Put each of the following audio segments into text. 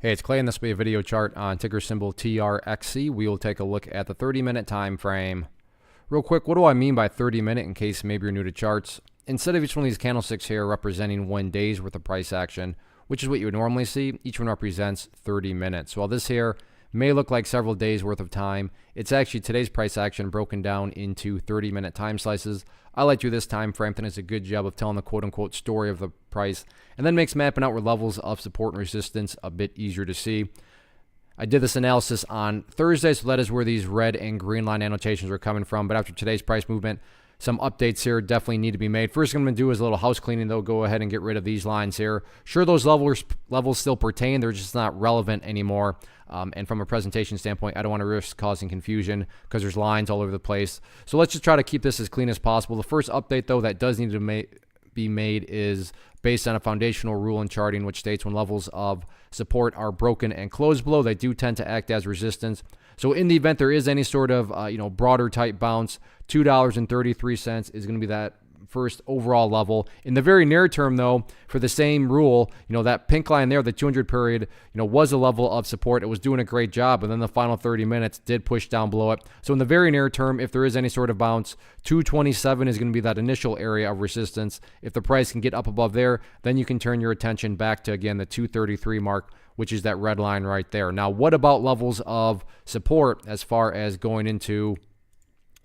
Hey, it's Clay, and this will be a video chart on ticker symbol TRXC. We will take a look at the 30-minute time frame. Real quick, what do I mean by 30-minute in case maybe you're new to charts? Instead of each one of these candlesticks here representing 1 day's worth of price action, which is what you would normally see, each one represents 30 minutes. So while this here may look like several days worth of time, it's actually today's price action broken down into 30-minute time slices. I like to do this time frame. I think it's a good job of telling the quote-unquote story of the price, and then makes mapping out where levels of support and resistance a bit easier to see. I did this analysis on Thursday, so that is where these red and green line annotations are coming from. But after today's price movement, some updates here definitely need to be made. First thing I'm going to do is a little house cleaning, though. Go ahead and get rid of these lines here. Sure, those levels still pertain. They're just not relevant anymore. And from a presentation standpoint, I don't want to risk causing confusion because there's lines all over the place. So let's just try to keep this as clean as possible. The first update, though, that does need to be made is based on a foundational rule in charting, which states when levels of support are broken and closed below, they do tend to act as resistance. So in the event there is any sort of broader type bounce, $2.33 is going to be that first overall level. In the very near term, though, for the same rule, that pink line there, the 200 period, was a level of support. It was doing a great job, and then the final 30 minutes did push down below it. So in the very near term, if there is any sort of bounce, 227 is going to be that initial area of resistance. If the price can get up above there, then you can turn your attention back to, again, the 233 mark, which is that red line right there. Now, what about levels of support as far as going into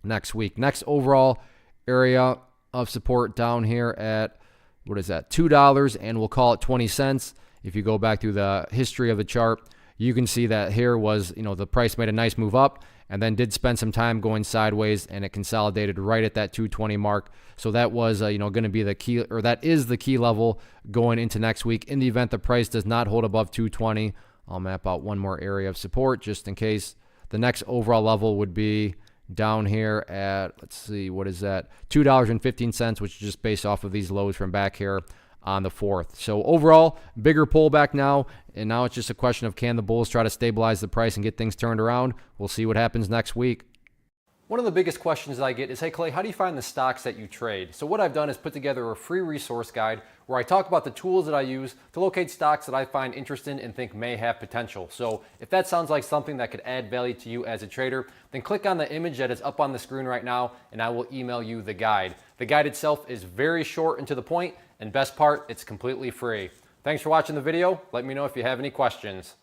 next week? Next overall area of support down here at, what is that, $2, and we'll call it 20 cents. If you go back through the history of the chart, you can see that here was, the price made a nice move up and then did spend some time going sideways, and it consolidated right at that 220 mark. So that was, going to be the key, or that is the key level going into next week. In the event the price does not hold above 220, I'll map out one more area of support just in case. The next overall level would be down here at, let's see, what is that? $2.15, which is just based off of these lows from back here on the 4th. So overall, bigger pullback now, and now it's just a question of can the bulls try to stabilize the price and get things turned around? We'll see what happens next week. One of the biggest questions that I get is, hey Clay, how do you find the stocks that you trade? So what I've done is put together a free resource guide where I talk about the tools that I use to locate stocks that I find interesting and think may have potential. So if that sounds like something that could add value to you as a trader, then click on the image that is up on the screen right now, and I will email you the guide. The guide itself is very short and to the point, and best part, it's completely free. Thanks for watching the video. Let me know if you have any questions.